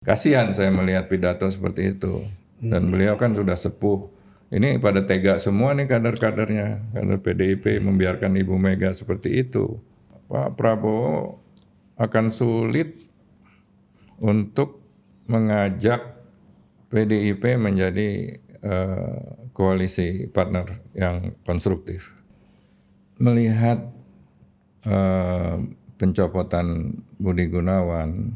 Kasihan saya melihat pidato seperti itu. Dan beliau kan sudah sepuh. Ini pada tega semua nih kader-kadernya. Kader PDIP membiarkan Ibu Mega seperti itu. Pak Prabowo akan sulit untuk mengajak PDIP menjadi koalisi partner yang konstruktif. Melihat pencopotan Budi Gunawan,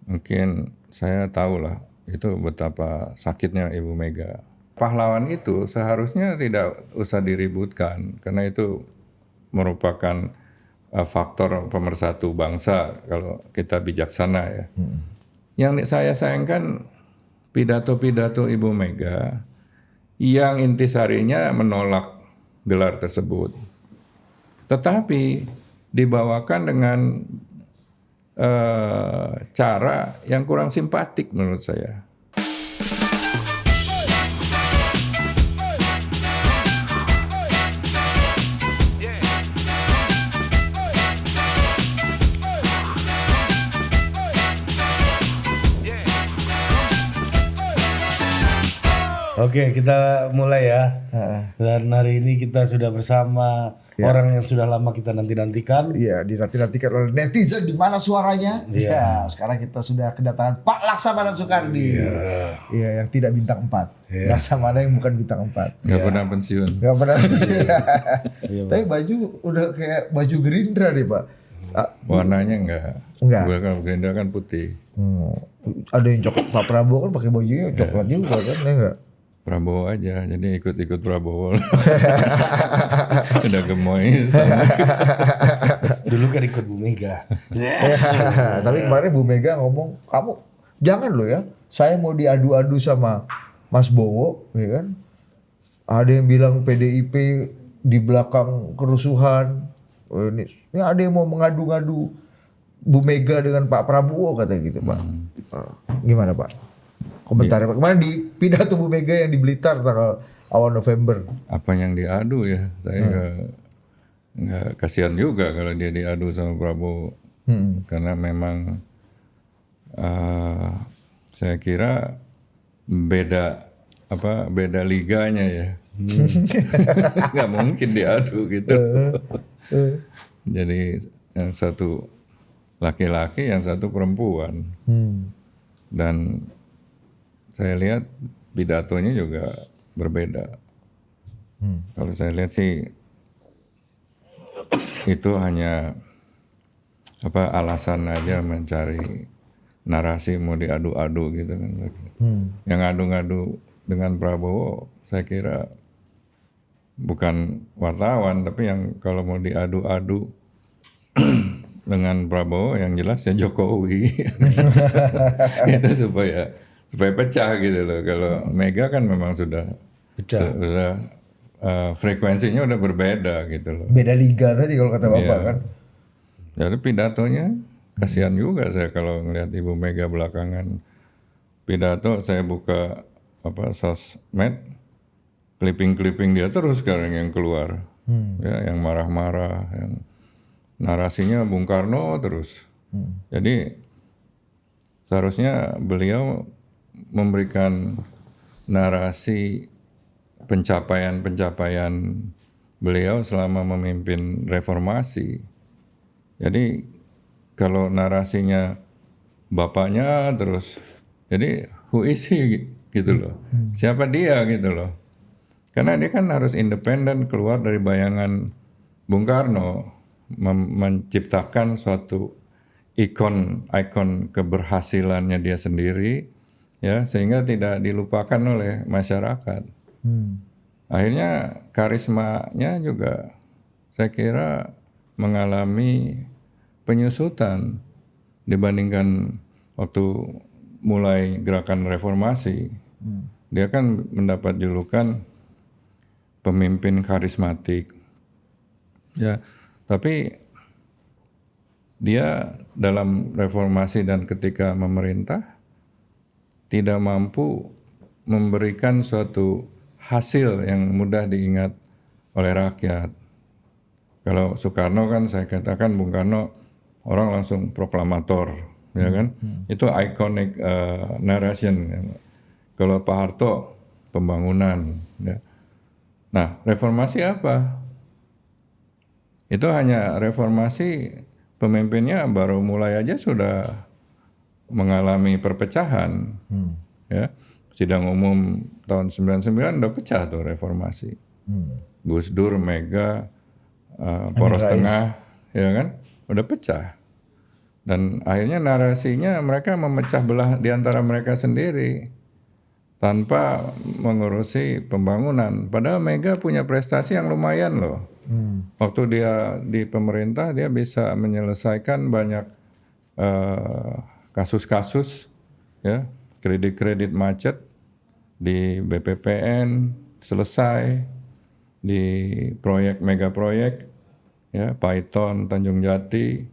mungkin saya tahulah itu betapa sakitnya Ibu Mega. Pahlawan itu seharusnya tidak usah diributkan karena itu merupakan faktor pemersatu bangsa kalau kita bijaksana ya. Yang saya sayangkan pidato-pidato Ibu Mega yang intisarinya menolak gelar tersebut. Tetapi dibawakan dengan cara yang kurang simpatik menurut saya. Oke, kita mulai ya. Dan hari ini kita sudah bersama orang yang sudah lama kita nanti-nantikan. Iya, dinanti-nantikan oleh netizen di mana suaranya. Iya, sekarang kita sudah kedatangan Pak Laksamana Soekardi. Iya, yang tidak bintang 4. Laksamana yang bukan bintang 4. Nggak pernah pensiun. Gak pernah pensiun. Tapi baju udah kayak baju Gerindra nih, Pak. Warnanya enggak. Kalau Gerindra kan putih. Ada yang coklat, Pak Prabowo kan pakai bajunya coklat juga kan, ya enggak? Prabowo aja, jadi ikut-ikut Prabowo. Udah gemoy sama. Dulu kan ikut Bu Mega. Tapi kemarin Bu Mega ngomong, kamu jangan loh ya, saya mau diadu-adu sama Mas Bowo, ya kan? Ada yang bilang PDIP di belakang kerusuhan. Ini ada yang mau mengadu-ngadu Bu Mega dengan Pak Prabowo katanya gitu, Pak. Gimana Pak? Komentarnya Pak. Kemarin di pidato Bu Mega yang di Blitar tanggal awal November. Apa yang diadu ya? Saya nggak kasihan juga kalau dia diadu sama Prabowo. Karena memang saya kira beda liganya ya. Nggak mungkin diadu gitu. Jadi yang satu laki-laki, yang satu perempuan. Dan saya lihat pidatonya juga berbeda. Kalau saya lihat sih itu hanya alasan aja mencari narasi mau diadu-adu gitu kan. Yang adu-adu dengan Prabowo saya kira bukan wartawan, tapi yang kalau mau diadu-adu dengan Prabowo yang jelas ya Jokowi. Itu supaya pecah gitu loh. Kalau Mega kan memang sudah frekuensinya udah berbeda gitu loh. Beda liga tadi kalau kata Bapak kan. Jadi pidatonya kasihan juga saya kalau ngelihat Ibu Mega belakangan pidato. Saya buka sosmed, clipping dia terus sekarang yang keluar. Ya, yang marah-marah, yang narasinya Bung Karno terus. Jadi seharusnya beliau memberikan narasi pencapaian beliau selama memimpin reformasi. Jadi kalau narasinya bapaknya terus, jadi who is he gitu loh. Siapa dia gitu loh. Karena dia kan harus independen, keluar dari bayangan Bung Karno, menciptakan suatu ikon keberhasilannya dia sendiri, ya, sehingga tidak dilupakan oleh masyarakat. Akhirnya karismanya juga saya kira mengalami penyusutan dibandingkan waktu mulai gerakan reformasi. Dia kan mendapat julukan pemimpin karismatik, ya, tapi dia dalam reformasi dan ketika memerintah tidak mampu memberikan suatu hasil yang mudah diingat oleh rakyat. Kalau Soekarno kan saya katakan Bung Karno orang langsung proklamator, ya kan? Itu iconic narration. Kalau Pak Harto pembangunan, ya. Nah, reformasi apa? Itu hanya reformasi pemimpinnya baru mulai aja sudah mengalami perpecahan, ya. Sidang umum tahun 99 udah pecah tuh reformasi. Gus Dur, Mega, Poros Tengah, ya kan, udah pecah. Dan akhirnya narasinya mereka memecah belah di antara mereka sendiri tanpa mengurusi pembangunan. Padahal Mega punya prestasi yang lumayan loh. Waktu dia di pemerintah dia bisa menyelesaikan banyak kasus-kasus, ya, kredit-kredit macet di BPPN selesai, di proyek mega proyek, ya, Python Tanjung Jati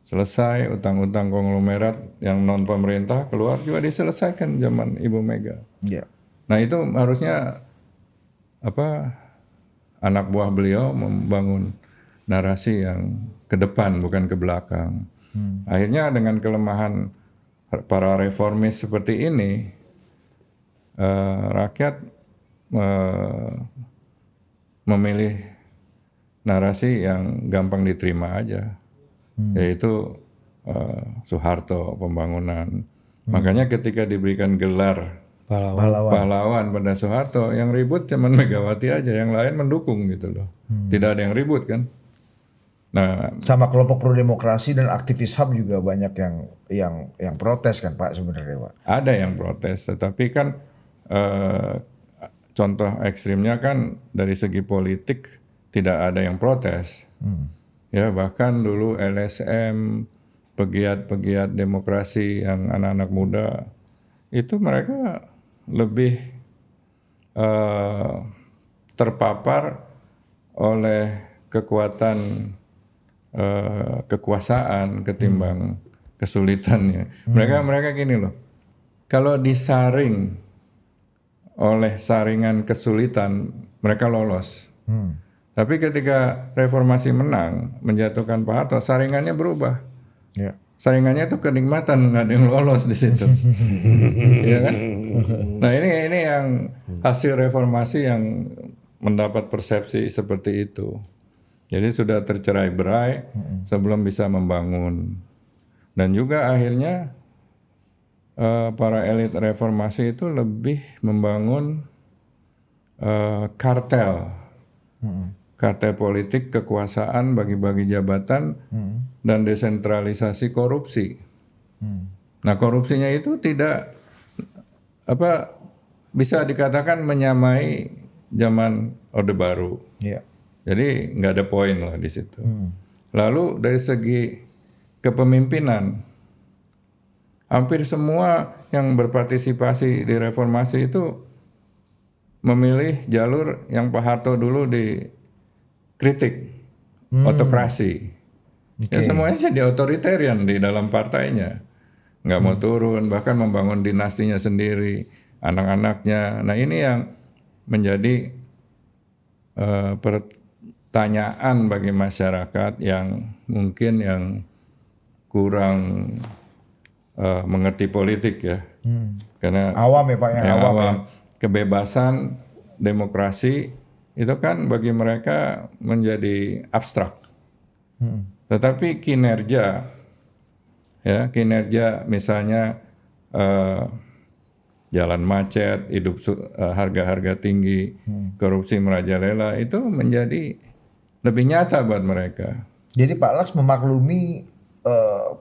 selesai, utang-utang konglomerat yang non pemerintah keluar juga diselesaikan zaman Ibu Mega. Ya. Nah itu harusnya anak buah beliau membangun narasi yang ke depan bukan ke belakang. Akhirnya dengan kelemahan para reformis seperti ini, rakyat memilih narasi yang gampang diterima aja, yaitu Soeharto pembangunan. Makanya ketika diberikan gelar pahlawan pada Soeharto, yang ribut cuma Megawati aja, yang lain mendukung gitu loh. Tidak ada yang ribut kan. Nah, Sama kelompok pro demokrasi dan aktivis HAM juga banyak yang protes kan Pak sebenarnya Pak. ada yang protes, tetapi kan contoh ekstrimnya kan dari segi politik tidak ada yang protes. Ya bahkan dulu LSM, pegiat-pegiat demokrasi yang anak-anak muda itu mereka lebih terpapar oleh kekuatan kekuasaan ketimbang kesulitannya. Mereka gini loh, kalau disaring oleh saringan kesulitan mereka lolos. Tapi ketika reformasi menang menjatuhkan Pak Harto, saringannya berubah. Ya. Saringannya tuh kenikmatan, nggak ada yang lolos di situ. Iya kan? Nah ini yang hasil reformasi yang mendapat persepsi seperti itu. Jadi sudah tercerai-berai sebelum bisa membangun. Dan juga akhirnya para elit reformasi itu lebih membangun kartel. Kartel politik, kekuasaan, bagi-bagi jabatan, dan desentralisasi korupsi. Nah korupsinya itu tidak bisa dikatakan menyamai zaman Orde Baru. Ya. Jadi nggak ada poin lah di situ. Lalu dari segi kepemimpinan, hampir semua yang berpartisipasi di reformasi itu memilih jalur yang Pak Harto dulu dikritik, otokrasi. Ya semuanya jadi otoritarian di dalam partainya, nggak mau turun, bahkan membangun dinastinya sendiri, anak-anaknya. Nah ini yang menjadi pertanyaan bagi masyarakat yang mungkin yang kurang mengerti politik ya, karena Awam ya Pak, yang awam ya. Kebebasan demokrasi itu kan bagi mereka menjadi abstrak. Tetapi kinerja misalnya jalan macet, harga-harga tinggi, korupsi merajalela itu menjadi lebih nyata buat mereka. Jadi Pak Laks memaklumi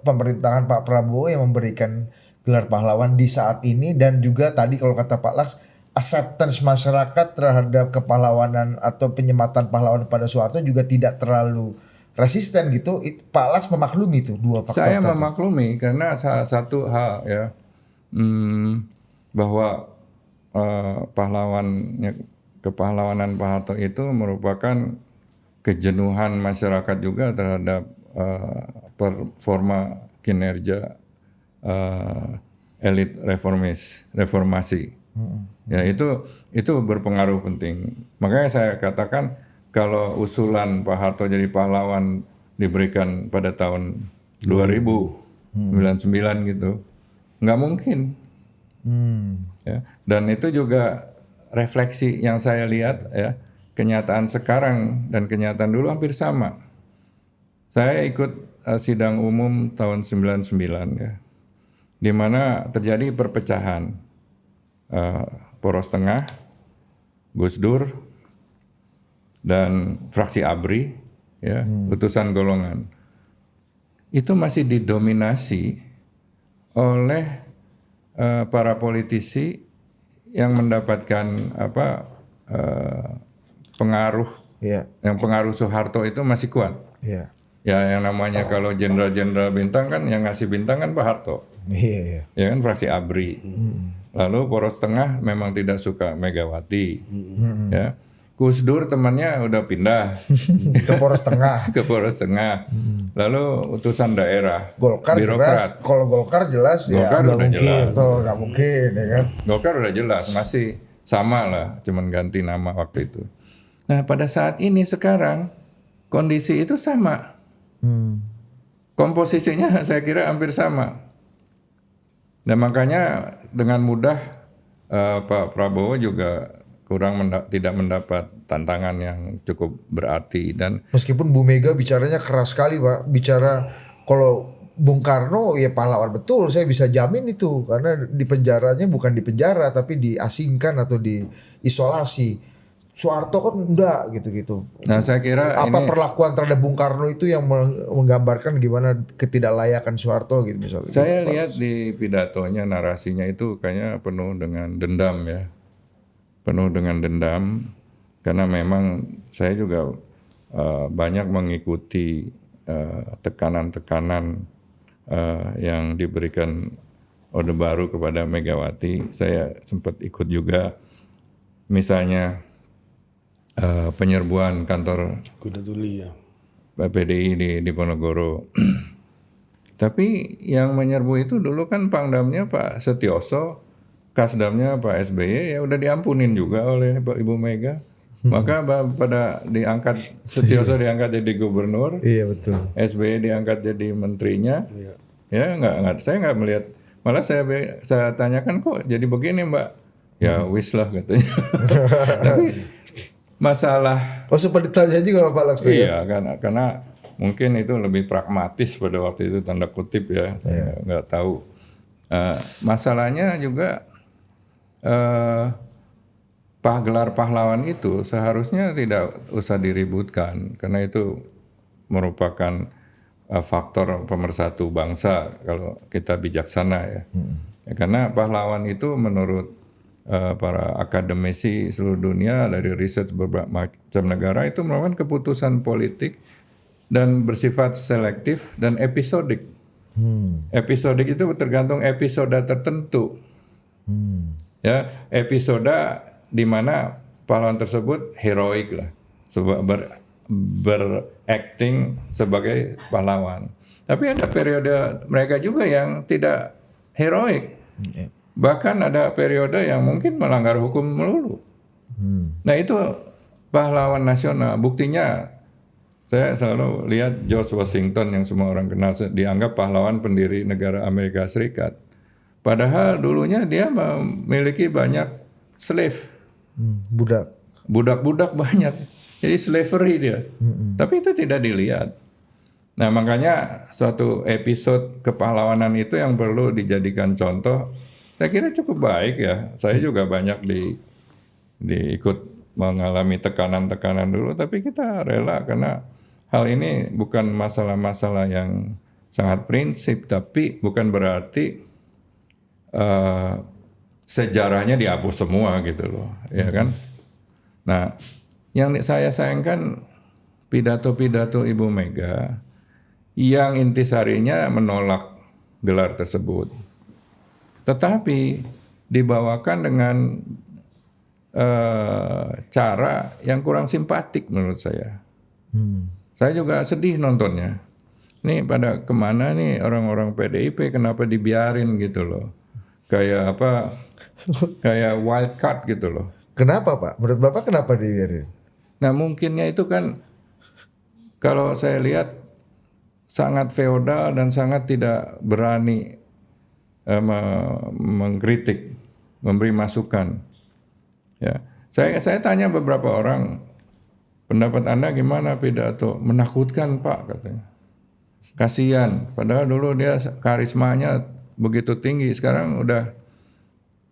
pemerintahan Pak Prabowo yang memberikan gelar pahlawan di saat ini, dan juga tadi kalau kata Pak Laks, acceptance masyarakat terhadap kepahlawanan atau penyematan pahlawan pada Soeharto juga tidak terlalu resisten gitu. Pak Laks memaklumi itu dua faktor Saya tadi. memaklumi karena salah satu hal ya, bahwa kepahlawanan Pak Harto itu merupakan kejenuhan masyarakat juga terhadap performa kinerja elit reformasi. Ya itu berpengaruh penting. Makanya saya katakan kalau usulan Pak Harto jadi pahlawan diberikan pada tahun 2000, 99 gitu. Nggak mungkin. Ya. Dan itu juga refleksi yang saya lihat ya, kenyataan sekarang dan kenyataan dulu hampir sama. Saya ikut sidang umum tahun 99 ya, di mana terjadi perpecahan poros tengah, Gus Dur dan fraksi ABRI ya, utusan golongan. Itu masih didominasi oleh para politisi yang mendapatkan pengaruh, yang pengaruh Soeharto itu masih kuat. Ya yang namanya kalau jenderal-jenderal bintang kan yang ngasih bintang kan Pak Harto. Ya kan fraksi ABRI. Lalu poros tengah memang tidak suka Megawati. Ya. Gus Dur temannya udah pindah ke poros tengah. ke poros tengah. Lalu utusan daerah, Golkar birokrat. jelas. Kalau Golkar jelas Golkar ya udah jelas. Nggak mungkin ya kan. Golkar udah jelas, masih sama lah, cuman ganti nama waktu itu. Nah pada saat ini sekarang kondisi itu sama. Komposisinya saya kira hampir sama. Dan makanya dengan mudah Pak Prabowo juga tidak mendapat tantangan yang cukup berarti. Dan meskipun Bu Mega bicaranya keras sekali Pak, bicara kalau Bung Karno ya pahlawan betul, saya bisa jamin itu karena di penjaranya bukan di penjara tapi diasingkan atau diisolasi. Soeharto kan enggak gitu-gitu. Nah saya kira apa ini, perlakuan terhadap Bung Karno itu yang menggambarkan gimana ketidaklayakan Soeharto gitu misalnya. Saya lihat di pidatonya narasinya itu kayaknya penuh dengan dendam ya. Penuh dengan dendam karena memang saya juga banyak mengikuti tekanan-tekanan yang diberikan Orde Baru kepada Megawati. Saya sempat ikut juga misalnya penyerbuan kantor Kuda Tuli ya. PDI di Ponorogo. Tapi yang menyerbu itu dulu kan Pangdamnya Pak Setioso, Kasdamnya Pak SBY ya udah diampunin juga oleh Ibu Mega. Maka pada diangkat Setioso diangkat jadi gubernur. Iya betul. SBY diangkat jadi menterinya. Ya saya nggak melihat. Malah saya tanyakan kok jadi begini Mbak. Ya wis lah katanya. Tapi masalah. Oh sempat ditanya juga Pak Laks. Iya karena mungkin itu lebih pragmatis pada waktu itu tanda kutip ya. Saya nggak tahu. Masalahnya juga gelar pahlawan itu seharusnya tidak usah diributkan karena itu merupakan faktor pemersatu bangsa kalau kita bijaksana ya. Karena pahlawan itu menurut para akademisi seluruh dunia dari riset beberapa macam negara itu merupakan keputusan politik dan bersifat selektif dan episodik. Episodik itu tergantung episode tertentu. Ya, episode di mana pahlawan tersebut heroik lah, beracting sebagai pahlawan. Tapi ada periode mereka juga yang tidak heroik. Bahkan ada periode yang mungkin melanggar hukum melulu. Nah itu pahlawan nasional. Buktinya saya selalu lihat George Washington yang semua orang kenal dianggap pahlawan pendiri negara Amerika Serikat. Padahal dulunya dia memiliki banyak slave. Budak-budak banyak. Jadi slavery dia. Tapi itu tidak dilihat. Nah makanya suatu episode kepahlawanan itu yang perlu dijadikan contoh. Saya kira cukup baik ya. Saya juga banyak ikut mengalami tekanan-tekanan dulu, tapi kita rela karena hal ini bukan masalah-masalah yang sangat prinsip, tapi bukan berarti sejarahnya dihapus semua gitu loh, ya kan? Nah, yang saya sayangkan pidato-pidato Ibu Mega yang intisarinya menolak gelar tersebut. Tetapi dibawakan dengan cara yang kurang simpatik menurut saya. Saya juga sedih nontonnya. Ini pada kemana nih orang-orang PDIP kenapa dibiarin gitu loh. Kayak apa, kayak wild card gitu loh. Kenapa Pak? Menurut Bapak kenapa dibiarin? Nah mungkinnya itu kan kalau saya lihat sangat feodal dan sangat tidak berani mengkritik, memberi masukan. Ya, saya tanya beberapa orang, pendapat Anda gimana pidato? Menakutkan Pak, katanya. Kasihan, padahal dulu dia karismanya begitu tinggi, sekarang udah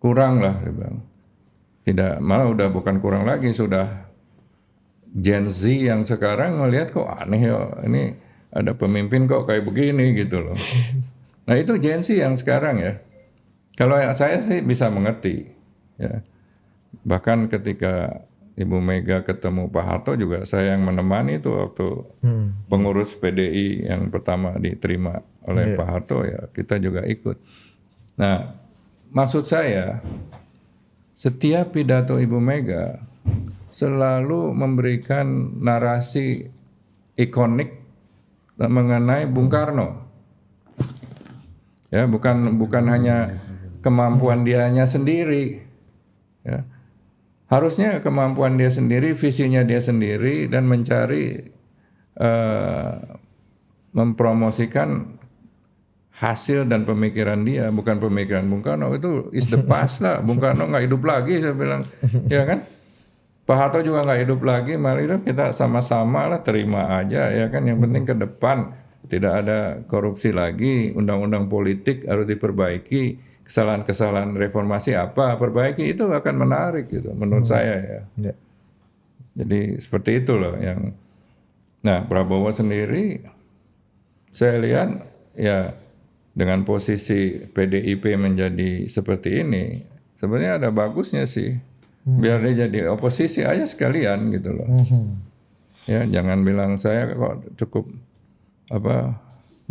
kurang lah, dia bilang. Tidak, malah udah bukan kurang lagi, sudah Gen Z yang sekarang ngelihat kok aneh ya, ini ada pemimpin kok kayak begini gitu loh. Nah itu Gen Z yang sekarang ya. Kalau saya sih bisa mengerti ya. Bahkan ketika Ibu Mega ketemu Pak Harto juga saya yang menemani itu waktu pengurus PDI yang pertama diterima oleh Pak Harto ya, kita juga ikut. Nah, maksud saya setiap pidato Ibu Mega selalu memberikan narasi ikonik mengenai Bung Karno. Ya, bukan hanya kemampuan dianya sendiri. Ya. Harusnya kemampuan dia sendiri, visinya dia sendiri, dan mencari mempromosikan hasil dan pemikiran dia, bukan pemikiran Bung Karno. Itu is the past lah. Bung Karno nggak hidup lagi, saya bilang, ya kan? Pak Harto juga nggak hidup lagi, mari kita sama-sama lah terima aja, ya kan? Yang penting ke depan tidak ada korupsi lagi, undang-undang politik harus diperbaiki, kesalahan-kesalahan reformasi apa perbaiki, itu akan menarik gitu, menurut saya ya. Jadi seperti itu loh yang. Nah Prabowo sendiri, saya lihat ya, dengan posisi PDIP menjadi seperti ini, sebenarnya ada bagusnya sih. Biar dia jadi oposisi aja sekalian gitu loh. Ya, jangan bilang saya kok cukup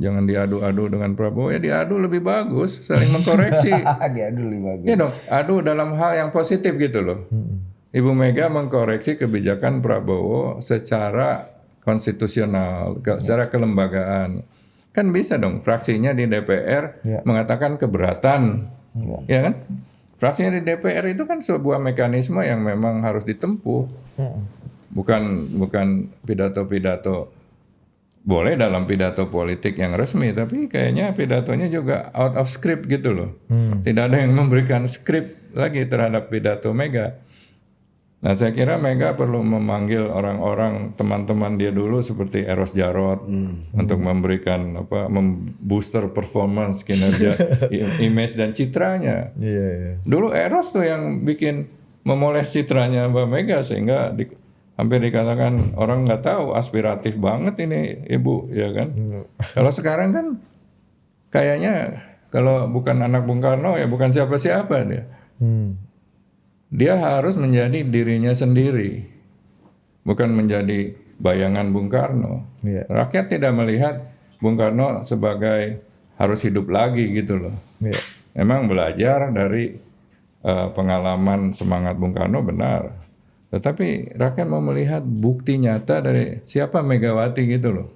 jangan diadu-adu dengan Prabowo. Ya diadu lebih bagus, saling mengkoreksi. Diadu lebih bagus. Ya dong, adu dalam hal yang positif gitu loh. Ibu Mega mengkoreksi kebijakan Prabowo secara konstitusional, secara kelembagaan. Kan bisa dong fraksinya di DPR mengatakan keberatan, ya kan? Fraksinya di DPR itu kan sebuah mekanisme yang memang harus ditempuh, bukan pidato-pidato. Boleh dalam pidato politik yang resmi, tapi kayaknya pidatonya juga out of script gitu loh. Tidak ada yang memberikan script lagi terhadap pidato Mega. Nah saya kira Mega perlu memanggil orang-orang teman-teman dia dulu seperti Eros Jarot untuk memberikan booster performance kinerja image dan citranya. Dulu Eros tuh yang bikin memoles citranya Mbak Mega sehingga hampir dikatakan orang nggak tahu, aspiratif banget ini ibu, ya kan? Kalau sekarang kan kayaknya kalau bukan anak Bung Karno ya bukan siapa-siapa dia. Dia harus menjadi dirinya sendiri, bukan menjadi bayangan Bung Karno. Rakyat tidak melihat Bung Karno sebagai harus hidup lagi gitu loh. Memang belajar dari pengalaman semangat Bung Karno benar, tetapi rakyat mau melihat bukti nyata dari siapa Megawati gitu loh.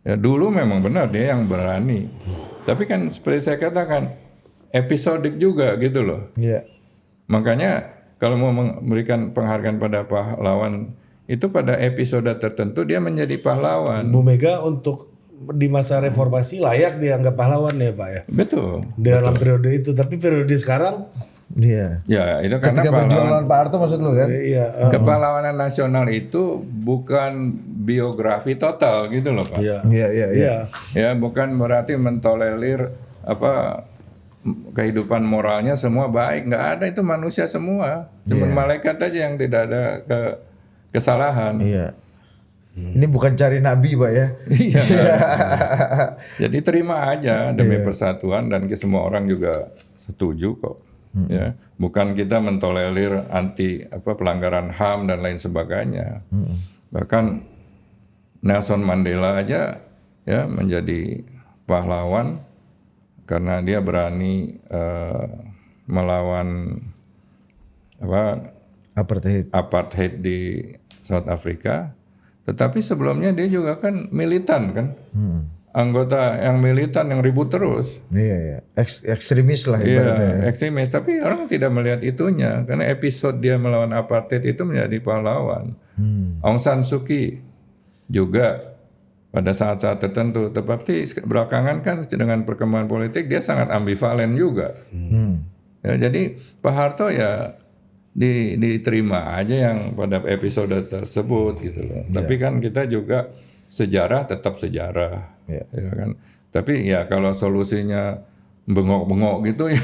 Ya dulu memang benar dia yang berani, tapi kan seperti saya katakan episodik juga gitu loh. Makanya kalau mau memberikan penghargaan pada pahlawan itu pada episode tertentu dia menjadi pahlawan. Bu Mega untuk di masa reformasi layak dianggap pahlawan ya Pak ya. Betul. Dalam periode itu, tapi periode sekarang. Ya itu karena ketika perjuangan Pak Harto maksud lu kan? Kepahlawanan nasional itu bukan biografi total gitu loh Pak. Ya bukan berarti mentolerir kehidupan moralnya semua baik, nggak ada, itu manusia semua, cuma malaikat aja yang tidak ada kesalahan. Ini bukan cari nabi Pak ya. Jadi terima aja demi persatuan dan semua orang juga setuju kok. Ya, bukan kita mentolerir anti pelanggaran HAM dan lain sebagainya. Bahkan Nelson Mandela aja ya menjadi pahlawan karena dia berani melawan apartheid di South Afrika. Tetapi sebelumnya dia juga kan militan kan, anggota yang militan yang ribut terus. Ekstremis lah ibaratnya. Ekstremis. Tapi orang tidak melihat itunya karena episode dia melawan apartheid itu menjadi pahlawan. Aung San Suu Kyi juga pada saat-saat tertentu. Tetapi belakangan kan dengan perkembangan politik dia sangat ambivalen juga. Ya, jadi Pak Harto ya diterima aja yang pada episode tersebut gitu loh. Tapi kan kita juga sejarah tetap sejarah, ya kan. Tapi ya kalau solusinya bengok-bengok gitu ya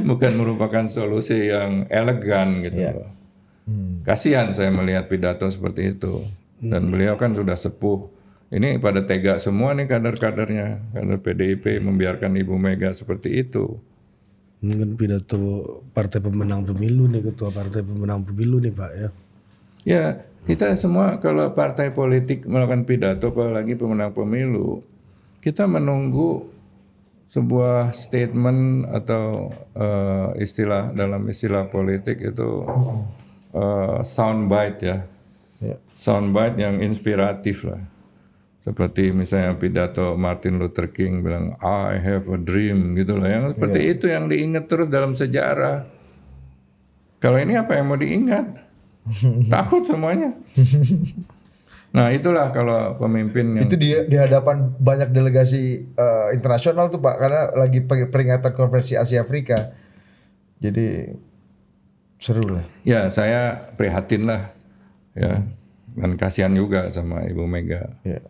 bukan merupakan solusi yang elegan gitu loh. Kasihan saya melihat pidato seperti itu. Dan beliau kan sudah sepuh. Ini pada tega semua nih kader-kadernya, kader PDIP membiarkan Ibu Mega seperti itu. Mungkin pidato partai pemenang pemilu nih, ketua partai pemenang pemilu nih Pak ya. Ya, kita semua kalau partai politik melakukan pidato, apalagi pemenang pemilu, kita menunggu sebuah statement atau dalam istilah politik itu soundbite ya. Soundbite yang inspiratif lah. Seperti misalnya pidato Martin Luther King bilang I have a dream gitu loh. Yang seperti itu yang diingat terus dalam sejarah. Kalau ini apa yang mau diingat? Takut semuanya. Nah itulah kalau pemimpin yang... Itu di hadapan banyak delegasi internasional tuh Pak, karena lagi peringatan konferensi Asia Afrika. Jadi seru lah. Ya saya prihatin lah. Ya. Dan kasihan juga sama Ibu Mega. Ya.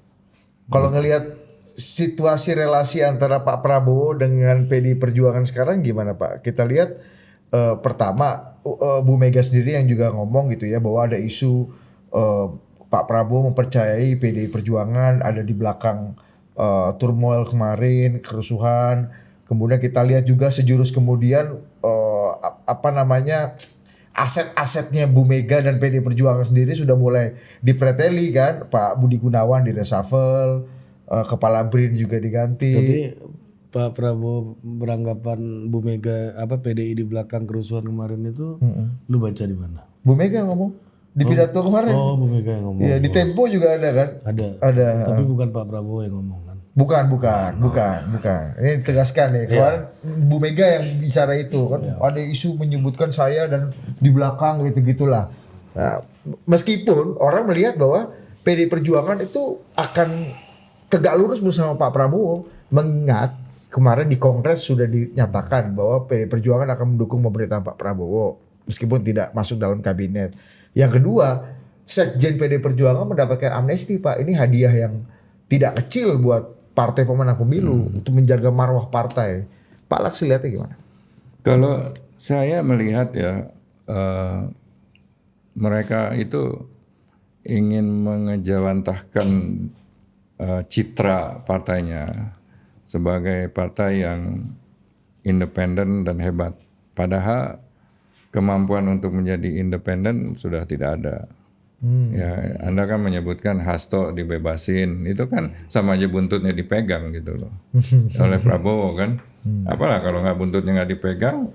Kalau ngelihat situasi relasi antara Pak Prabowo dengan PDI Perjuangan sekarang gimana Pak? Kita lihat pertama Bu Mega sendiri yang juga ngomong gitu ya, bahwa ada isu Pak Prabowo mempercayai PDI Perjuangan ada di belakang turmoil kemarin, kerusuhan. Kemudian kita lihat juga sejurus kemudian aset-asetnya Bu Mega dan PDI Perjuangan sendiri sudah mulai dipreteli kan. Pak Budi Gunawan di reshuffle, Kepala BRIN juga diganti. Tapi Pak Prabowo beranggapan Bu Mega PDI di belakang kerusuhan kemarin itu, lu baca di mana? Bu Mega ngomong di pidato kemarin. Oh, Bu Mega yang ngomong. Iya, di Tempo juga ada kan? Ada. Tapi bukan Pak Prabowo yang ngomong kan? Bukan. Ini ditegaskan nih. Kemarin Bu Mega yang bicara itu kan, ada isu menyebutkan saya dan di belakang gitu-gitulah. Nah, meskipun orang melihat bahwa PDI Perjuangan itu akan tegak lurus bersama Pak Prabowo, mengingat kemarin di Kongres sudah dinyatakan bahwa PDI Perjuangan akan mendukung pemerintahan Pak Prabowo meskipun tidak masuk dalam kabinet. Yang kedua, Sekjen PDI Perjuangan mendapatkan amnesti Pak. Ini hadiah yang tidak kecil buat partai pemenang pemilu untuk menjaga marwah partai. Pak Laks lihatnya gimana? Kalau saya melihat ya mereka itu ingin mengejawantahkan citra partainya sebagai partai yang independen dan hebat. Padahal kemampuan untuk menjadi independen sudah tidak ada. Ya, Anda kan menyebutkan Hasto dibebasin, itu kan sama aja buntutnya dipegang gitu loh oleh Prabowo kan. Apalah kalau nggak buntutnya nggak dipegang,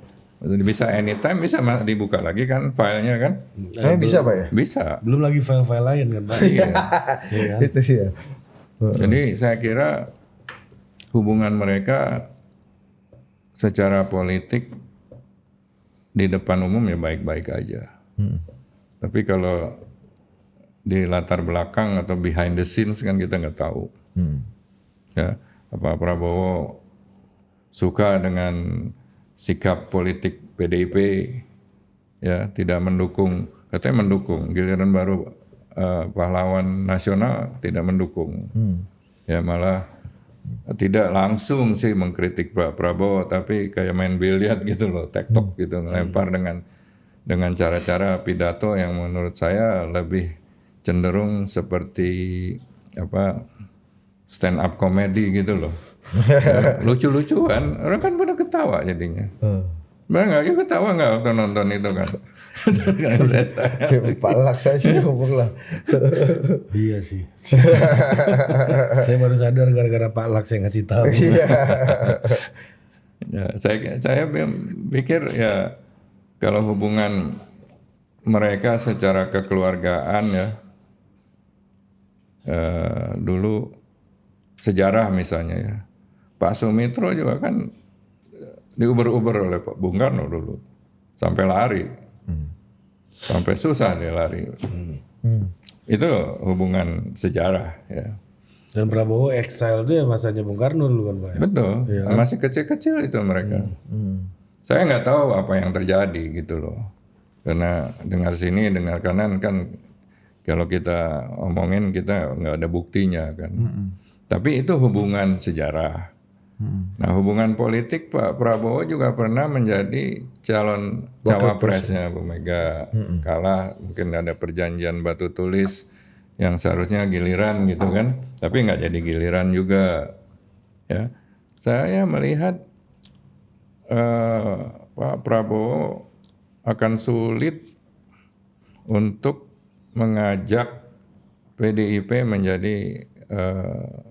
bisa anytime bisa dibuka lagi kan filenya kan. Bisa Pak ya? Bisa. Belum lagi file-file lain kan Pak? Iya. Itu sih ya. Jadi saya kira hubungan mereka secara politik di depan umum ya baik-baik aja. Tapi kalau di latar belakang atau behind the scenes kan kita nggak tahu. Ya, apa Prabowo suka dengan sikap politik PDIP, ya tidak mendukung, katanya mendukung, giliran baru pahlawan nasional tidak mendukung. Ya malah tidak langsung sih mengkritik Pak Prabowo, tapi kayak main biliar gitu loh, tektok gitu, ngelempar dengan cara-cara pidato yang menurut saya lebih cenderung seperti stand up comedy gitu loh. Ya, lucu-lucuan, orang kan pada ketawa jadinya. Benar nggak? Ketawa nggak waktu nonton itu kan? Pak Laks saya sih ngomong lah. Iya sih. Saya baru sadar gara-gara Pak Laks yang ngasih tahu. Ya, saya pikir ya kalau hubungan mereka secara kekeluargaan ya, dulu sejarah misalnya ya, Pak Sumitro juga kan diuber-uber oleh Pak Bung Karno dulu sampai lari, sampai susah dia lari. Itu hubungan sejarah ya. Dan Prabowo exile itu ya masanya Bung Karno dulu kan Pak ya? Betul, masih kecil-kecil itu mereka. Saya nggak tahu apa yang terjadi gitu loh. Karena dengar sini, dengar kanan kan, kalau kita omongin kita nggak ada buktinya kan. Tapi itu hubungan sejarah. Nah, hubungan politik Pak Prabowo juga pernah menjadi calon cawapresnya Bu Mega. Kalah, mungkin ada perjanjian batu tulis yang seharusnya giliran gitu kan, tapi nggak jadi giliran juga. Ya, saya melihat Pak Prabowo akan sulit untuk mengajak PDIP menjadi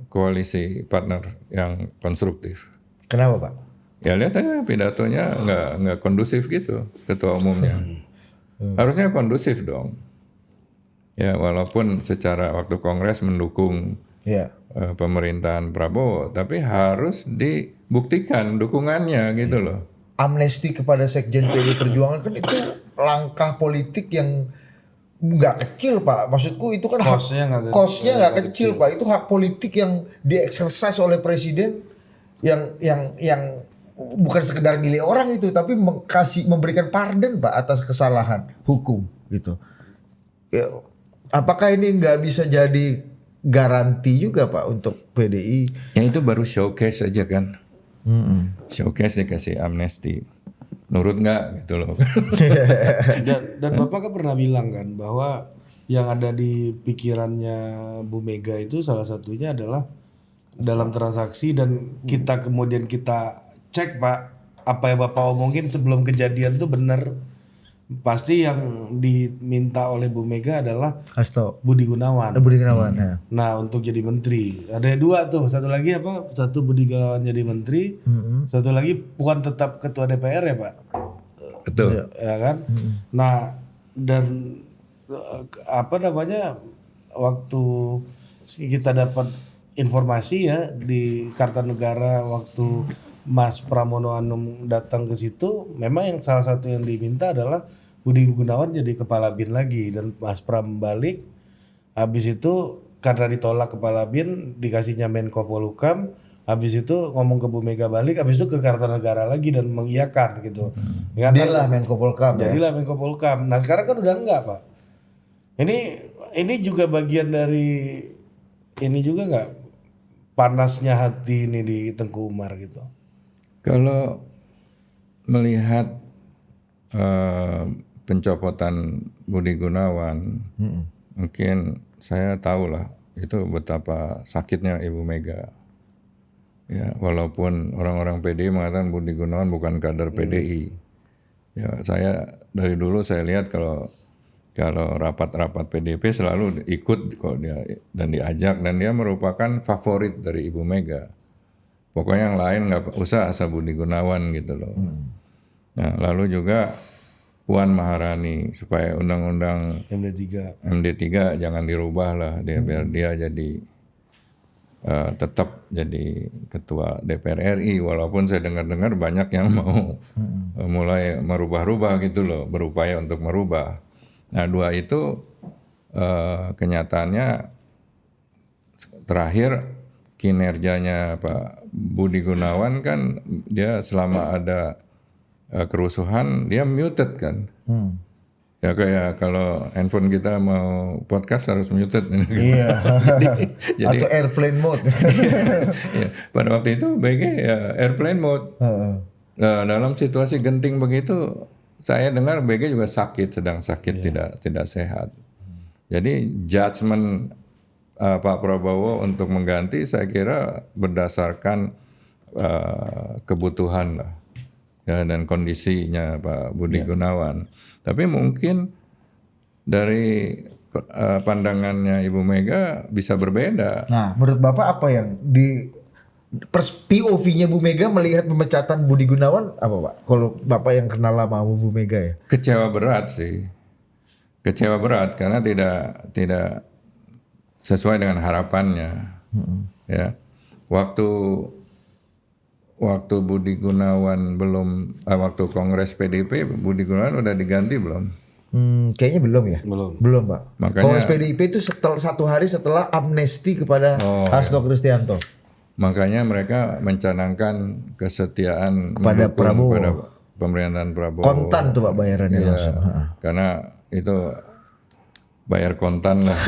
koalisi partner yang konstruktif. Kenapa Pak? Ya lihat aja pidatonya nggak kondusif gitu, ketua umumnya. Harusnya kondusif dong. Ya walaupun secara waktu Kongres mendukung Ya. pemerintahan Prabowo, tapi harus dibuktikan dukungannya gitu loh. Amnesti kepada Sekjen PDI Perjuangan kan itu langkah politik yang nggak kecil Pak. Maksudku itu kan kosnya nggak kecil Pak. Itu hak politik yang dieksersis oleh presiden yang bukan sekedar milih orang itu, tapi memberikan pardon Pak atas kesalahan hukum gitu. Ya, apakah ini nggak bisa jadi garansi juga Pak untuk PDI? Ya itu baru showcase aja kan. Showcase dikasih amnesti. Nurut nggak gitu loh. Dan Bapak kan pernah bilang kan bahwa yang ada di pikirannya Bu Mega itu salah satunya adalah dalam transaksi, dan kita kemudian kita cek Pak, apa yang Bapak omongin sebelum kejadian tuh benar. Pasti yang diminta oleh Bu Mega adalah Hasto. Budi Gunawan. Budi Gunawan. Ya. Nah untuk jadi menteri ada dua tuh, satu lagi apa? Satu Budi Gunawan jadi menteri, satu lagi bukan tetap ketua DPR ya Pak? Betul. Ya kan? Nah dan apa namanya, waktu kita dapat informasi ya di Kartanegara waktu Mas Pramono Anung datang ke situ, memang yang salah satu yang diminta adalah Budi Gunawan jadi kepala BIN lagi, dan Mas Pram balik. Habis itu karena ditolak kepala BIN dikasihnya Menko Polhukam, habis itu ngomong ke Bu Mega balik, habis itu ke Kartanegara lagi dan mengiyakan gitu. Jadilah Menko Polhukam. Jadilah Menko Polhukam. Nah sekarang kan udah enggak Pak. Ini juga bagian dari ini juga nggak, panasnya hati ini di Tengku Umar gitu. Kalau melihat pencopotan Budi Gunawan, mungkin saya tahulah itu betapa sakitnya Ibu Mega. Ya, walaupun orang-orang PDI mengatakan Budi Gunawan bukan kader PDI. Ya, saya dari dulu saya lihat kalau rapat-rapat PDIP selalu ikut kok dia dan diajak, dan dia merupakan favorit dari Ibu Mega. Pokoknya yang lain nggak usah asal Budi Gunawan gitu loh. Nah lalu juga Puan Maharani supaya undang-undang MD3 jangan dirubah lah, biar dia jadi tetap jadi ketua DPR RI, walaupun saya dengar-dengar banyak yang mau mulai merubah-rubah gitu loh, berupaya untuk merubah. Nah dua itu kenyataannya terakhir kinerjanya Pak Budi Gunawan kan dia selama ada kerusuhan dia muted kan. Ya kayak kalau handphone kita mau podcast harus muted. Iya. Jadi, atau airplane mode. Ya, pada waktu itu BG ya airplane mode. Nah, dalam situasi genting begitu saya dengar BG juga sedang sakit, tidak sehat. Jadi judgement Pak Prabowo untuk mengganti saya kira berdasarkan kebutuhan lah, ya, dan kondisinya Pak Budi Gunawan. Tapi mungkin dari pandangannya Ibu Mega bisa berbeda. Nah, menurut Bapak apa yang di POV-nya Bu Mega melihat pemecatan Budi Gunawan apa Pak? Kalau Bapak yang kenal lama Bu Mega ya. Kecewa berat sih. Kecewa berat karena tidak sesuai dengan harapannya. Ya. Waktu Budi Gunawan waktu Kongres PDIP Budi Gunawan udah diganti belum? Kayaknya belum ya. Belum Pak. Makanya- Kongres PDIP itu setelah 1 hari setelah amnesti kepada Hasto Kristianto. Makanya mereka mencanangkan kesetiaan Kepada mendukung Prabowo. pada pemerintahan Prabowo. Kontan tuh Pak bayarannya Iya, langsung. karena itu bayar kontan lah.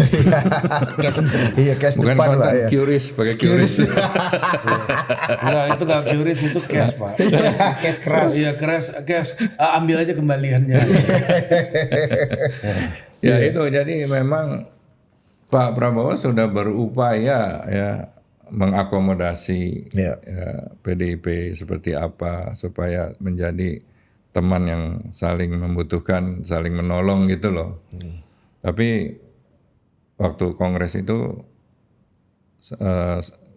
Iya cash Bukan depan Pak kontan, ya. QRIS, pakai QRIS. Enggak, itu nggak QRIS, itu cash Pak. Cash keras. Iya cash. Ambil aja kembaliannya. Ya itu jadi memang Pak Prabowo sudah berupaya ya mengakomodasi Iya. ya, PDIP seperti apa supaya menjadi teman yang saling membutuhkan, saling menolong gitu loh. Tapi waktu kongres itu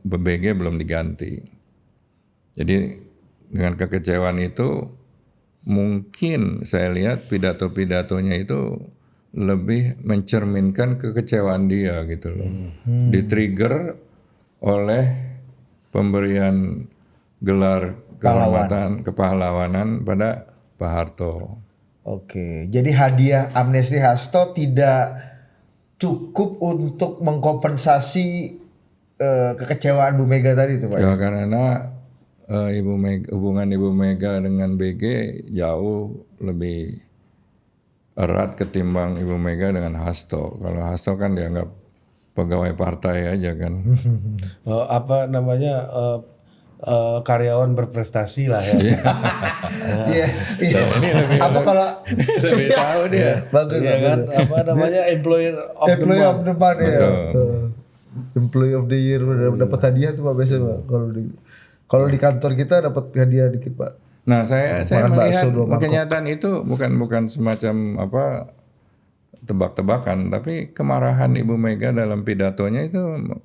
BBG belum diganti. Jadi dengan kekecewaan itu mungkin saya lihat pidato-pidatonya itu lebih mencerminkan kekecewaan dia gitu loh. Di-trigger oleh pemberian gelar kehormatan kepahlawanan pada Pak Harto. Oke, jadi hadiah amnesti Hasto tidak cukup untuk mengkompensasi kekecewaan Bu Mega tadi itu Pak. Ya karena hubungan Ibu Mega dengan BG jauh lebih erat ketimbang Ibu Mega dengan Hasto. Kalau Hasto kan dianggap pegawai partai aja kan. Karyawan berprestasi lah ya. Iya. Apa kalau Lebih tahu dia. bagus Iya kan, employer of the Employee of month. the month ya. Betul. Employee of the year dapat hadiah tuh Pak biasanya Pak. Kalau di kantor kita dapat hadiah dikit Pak. Nah, saya Makan melihat bakso 2 mangkok. kenyataan itu bukan semacam tebak-tebakan, tapi kemarahan Ibu Mega dalam pidatonya itu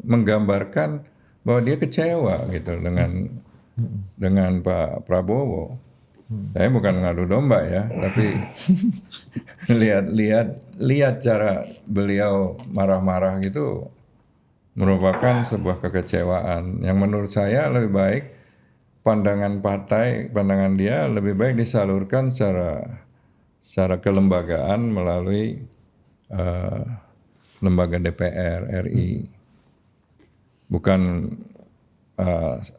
menggambarkan bahwa dia kecewa gitu dengan Pak Prabowo. Saya bukan ngadu domba ya, tapi lihat cara beliau marah-marah gitu merupakan sebuah kekecewaan yang menurut saya lebih baik pandangan dia lebih baik disalurkan secara kelembagaan melalui lembaga DPR RI, bukan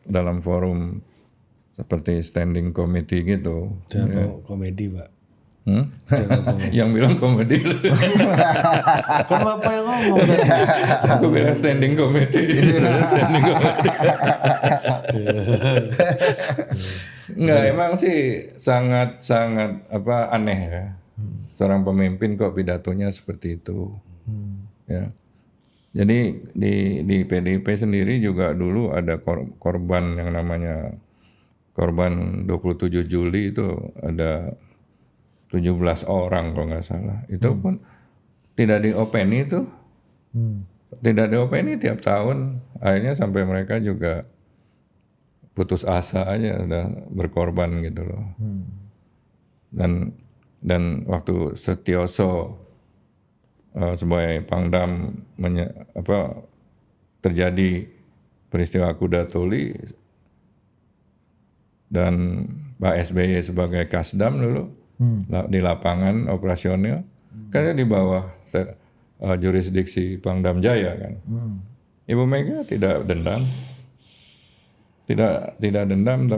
dalam forum seperti standing committee gitu. Jangan komedi Pak. Yang bilang komedi. Kan Bapak yang ngomong tadi. Aku bilang standing committee. Standing committee. Enggak, emang sih sangat aneh ya. Seorang pemimpin kok pidatonya seperti itu. Ya. Jadi di PDIP sendiri juga dulu ada korban yang namanya korban 27 Juli itu ada 17 orang kalau nggak salah. Itu pun tidak diopeni itu. Tidak diopeni tiap tahun. Akhirnya sampai mereka juga putus asa aja udah berkorban gitu loh. Dan waktu Setioso sebagai Pangdam terjadi peristiwa Kuda Tuli dan Pak SBY sebagai Kasdam dulu di lapangan operasional karena di bawah jurisdiksi Pangdam Jaya kan. Ibu Mega tidak dendam. Tidak dendam.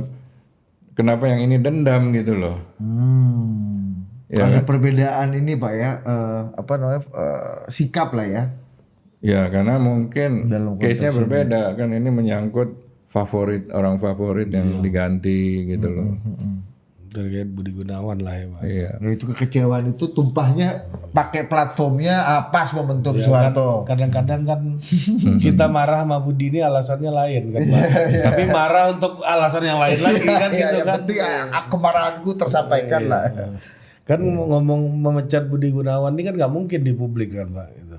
Kenapa yang ini dendam gitu loh? Ya, ada perbedaan ini Pak ya, sikap lah ya. Ya karena mungkin Dalam case-nya berbeda kan, ini menyangkut orang favorit yang diganti gitu loh. Terkait Budi Gunawan lah ya Pak. Iya. Nah, itu kekecewaan itu tumpahnya pakai platformnya pas momentum Soeharto. Kadang-kadang kan kita marah sama Budi ini alasannya lain kan Pak. Tapi marah untuk alasan yang lain lagi kan Iya, gitu yang kan. penting kemarahanku tersampaikan lah. Kan ngomong memecat Budi Gunawan ini kan nggak mungkin di publik kan Pak itu.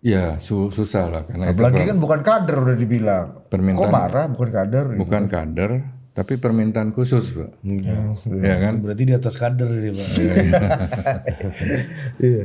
Ya susah lah karena Apalagi itu kan bukan kader udah dibilang. Permintaan- Kok marah bukan kader? bukan kader tapi permintaan khusus Pak. Ya kan? Berarti di atas kader ini Pak. Iya.